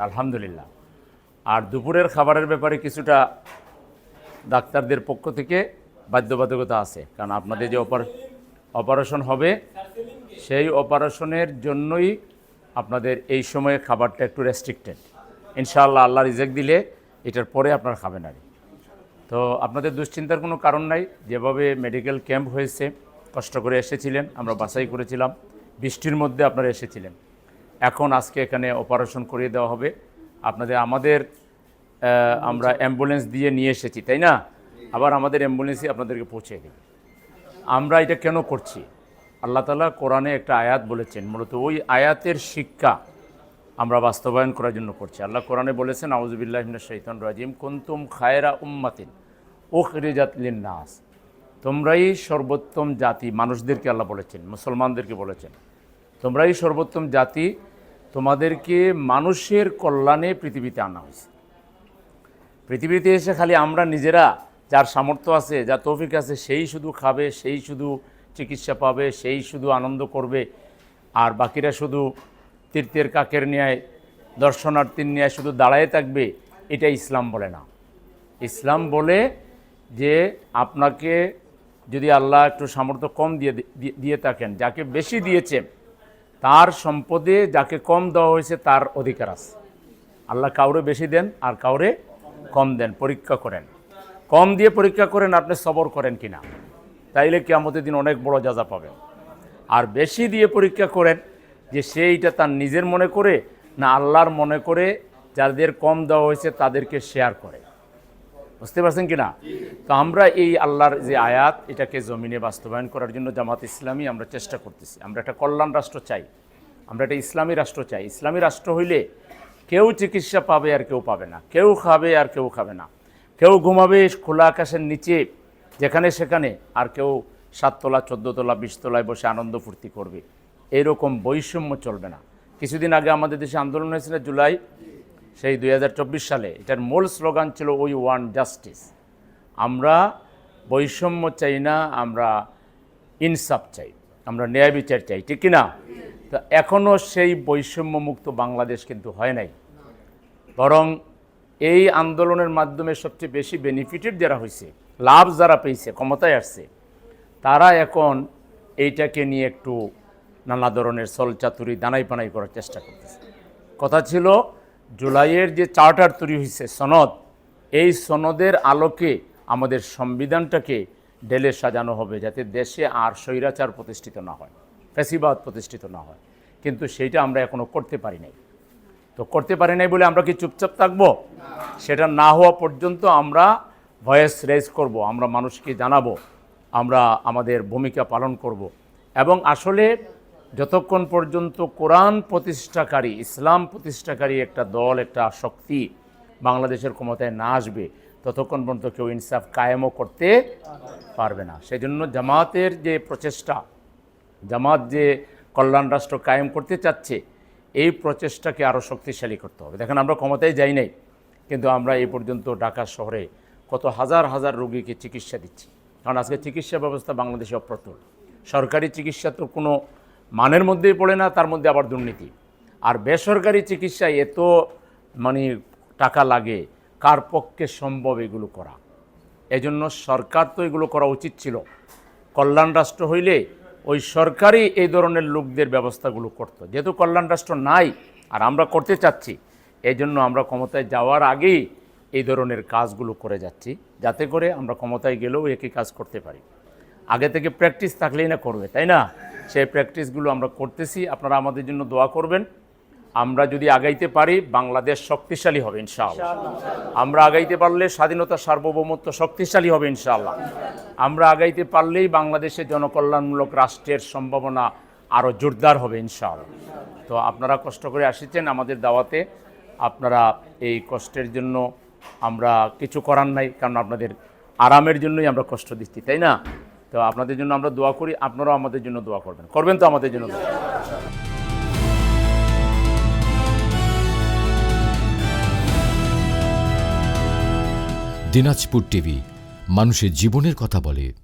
আলহামদুলিল্লাহ। আর দুপুরের খাবারের ব্যাপারে কিছুটা ডাক্তারদের পক্ষ থেকে বাধ্যবাধকতা আছে, কারণ আপনাদের যে অপারেশন হবে সেই অপারেশনের জন্যই আপনাদের এই সময়ে খাবারটা একটু রেস্ট্রিক্টেড। ইনশাআল্লাহ আল্লাহ রিজেক্ট দিলে এটার পরে আপনারা খাবেন আর। তো আপনাদের দুশ্চিন্তার কোনো কারণ নাই। যেভাবে মেডিকেল ক্যাম্প হয়েছে, কষ্ট করে এসেছিলেন, আমরা বাছাই করেছিলাম, বৃষ্টির মধ্যে আপনারা এসেছিলেন। এখন আজকে এখানে অপারেশন করিয়ে দেওয়া হবে আপনাদের। আমরা অ্যাম্বুলেন্স দিয়ে নিয়ে এসেছি, তাই না? আবার আমাদের অ্যাম্বুলেন্সই আপনাদেরকে পৌঁছে দেবে। আমরা এটা কেন করছি? আল্লাহ তাআলা কোরআনে একটা আয়াত বলেছেন, মূলত ওই আয়াতের শিক্ষা আমরা বাস্তবায়ন করার জন্য করছি। আল্লাহ কোরআনে বলেছেন, আউযু বিল্লাহি মিনাশ শাইতানির রাজিম, কুনতুম খায়রা উম্মাতিন উখরিজাত লিন-নাস, তোমরাই সর্বোত্তম জাতি। মানুষদেরকে আল্লাহ বলেছেন, মুসলমানদেরকে বলেছেন, তোমরাই সর্বোত্তম জাতি, তোমাদেরকে মানুষের কল্যাণে পৃথিবীতে আনা হয়েছে। পৃথিবীতে এসে খালি আমরা নিজেরা, যার সামর্থ্য আছে, যার তৌফিক আছে, সেই শুধু খাবে, সেই শুধু চিকিৎসা পাবে, সেই শুধু আনন্দ করবে, আর বাকিরা শুধু তীর্থের কাকের ন্যায়, দর্শনার্থীর ন্যায় শুধু দাঁড়ায় থাকবে, এটা ইসলাম বলে না। ইসলাম বলে যে আপনাকে যদি আল্লাহ একটু সামর্থ্য কম দিয়ে থাকেন, যাকে বেশি দিয়েছে তার সম্পদে যাকে কম দেওয়া হয়েছে তার অধিকার আছে। আল্লাহ কাউরে বেশি দেন আর কাউরে কম দেন, পরীক্ষা করেন। কম দিয়ে পরীক্ষা করেন আপনি সবর করেন কিনা, তাইলে কিয়ামতের দিন অনেক বড় যাজা পাবেন। আর বেশি দিয়ে পরীক্ষা করেন যে সেইটা তার নিজের মনে করে না আল্লাহর মনে করে, যাদের কম দেওয়া হয়েছে তাদেরকে শেয়ার করে। বুঝতে পারছেন কিনা? তো আমরা এই আল্লাহর যে আয়াত, এটাকে জমিনে বাস্তবায়ন করার জন্য জামাত ইসলামী আমরা চেষ্টা করতেছি। আমরা একটা কল্যাণ রাষ্ট্র চাই, আমরা একটা ইসলামী রাষ্ট্র চাই। ইসলামী রাষ্ট্র হইলে কেউ চিকিৎসা পাবে আর কেউ পাবে না, কেউ খাবে আর কেউ খাবে না, কেউ ঘুমাবে খোলা আকাশের নিচে যেখানে সেখানে, আর কেউ 7 তলা 14 তলা 20 তলায় বসে আনন্দ ফুর্তি করবে। এরকম বৈষম্য চলবে না। কিছুদিন আগে আমাদের দেশে আন্দোলন হয়েছিল জুলাই, সেই 2024 সালে। এটার মূল স্লোগান ছিল উই ওয়ান্ট জাস্টিস। আমরা বৈষম্য চাই না, আমরা ইনসাফ চাই, আমরা ন্যায় বিচার চাই, ঠিক কিনা? তো এখনও সেই বৈষম্যমুক্ত বাংলাদেশ কিন্তু হয় নাই। বরং এই আন্দোলনের মাধ্যমে সবচেয়ে বেশি বেনিফিটেড যারা হয়েছে, লাভ যারা পেয়েছে, ক্ষমতায় আসছে, তারা এখন এইটাকে নিয়ে একটু নানা ধরনের ছলচাতুরি দানাই পানাই করার চেষ্টা করতেছে। কথা ছিল জুলাইয়ের যে চার্টার তৈরি হয়েছে, সনদ, এই সনদের আলোকে আমাদের সংবিধানটাকে ঢেলে সাজানো হবে, যাতে দেশে আর স্বৈরাচার প্রতিষ্ঠিত না হয়, ফ্যাসিবাদ প্রতিষ্ঠিত না হয়। কিন্তু সেইটা আমরা এখনও করতে পারি নাই। তো করতে পারি নাই বলে আমরা কি চুপচাপ থাকবো? সেটা না হওয়া পর্যন্ত আমরা ভয়েস রেজ করব, আমরা মানুষকে জানাবো, আমরা আমাদের ভূমিকা পালন করব। এবং আসলে যতক্ষণ পর্যন্ত কোরআন প্রতিষ্ঠাকারী, ইসলাম প্রতিষ্ঠাকারী একটা দল, একটা শক্তি বাংলাদেশের ক্ষমতায় না আসবে, ততক্ষণ পর্যন্ত কেউ ইনসাফ কায়েমও করতে পারবে না। সেজন্য জামাতের যে প্রচেষ্টা, জামাত যে কল্যাণ রাষ্ট্র কায়েম করতে চাচ্ছে, এই প্রচেষ্টাকে আরও শক্তিশালী করতে হবে। দেখেন, আমরা ক্ষমতায় যাই নাই, কিন্তু আমরা এই পর্যন্ত ঢাকা শহরে কত হাজার হাজার রোগীকে চিকিৎসা দিচ্ছি। কারণ আজকে চিকিৎসা ব্যবস্থা বাংলাদেশে অপ্রতুল। সরকারি চিকিৎসা তো কোনো মানের মধ্যেই পড়ে না, তার মধ্যে আবার দুর্নীতি। আর বেসরকারি চিকিৎসায় এত টাকা লাগে, কার পক্ষে সম্ভব এগুলো করা? এজন্য সরকার তো এগুলো করা উচিত ছিল। কল্যাণ রাষ্ট্র হইলে ওই সরকারই এই ধরনের লোকদের ব্যবস্থাগুলো করত। যেহেতু কল্যাণ রাষ্ট্র নাই আর আমরা করতে চাচ্ছি, এই জন্য আমরা ক্ষমতায় যাওয়ার আগেই এই ধরনের কাজগুলো করে যাচ্ছি, যাতে করে আমরা ক্ষমতায় গেলেও একই কাজ করতে পারি। আগে থেকে প্র্যাকটিস থাকলেই না করবে, তাই না? সেই প্র্যাকটিসগুলো আমরা করতেছি। আপনারা আমাদের জন্য দোয়া করবেন। আমরা যদি আগাইতে পারি, বাংলাদেশ শক্তিশালী হবে ইনশাআল্লাহ। আমরা আগাইতে পারলে স্বাধীনতা, সার্বভৌমত্ব শক্তিশালী হবে ইনশাআল্লাহ। আমরা আগাইতে পারলেই বাংলাদেশে জনকল্যাণমূলক রাষ্ট্রের সম্ভাবনা আরও জোরদার হবে ইনশাআল্লাহ। তো আপনারা কষ্ট করে আসছেন আমাদের দাওয়াতে, আপনারা এই কষ্টের জন্য আমরা কিছু করার নাই, কারণ আপনাদের আরামের জন্যই আমরা কষ্ট দিচ্ছি, তাই না? তো আপনাদের জন্য আমরা দোয়া করি, আপনারাও আমাদের জন্য দোয়া করবেন তো আমাদের জন্য দোয়া। দিনাজপুর টিভি, মানুষের জীবনের কথা বলে।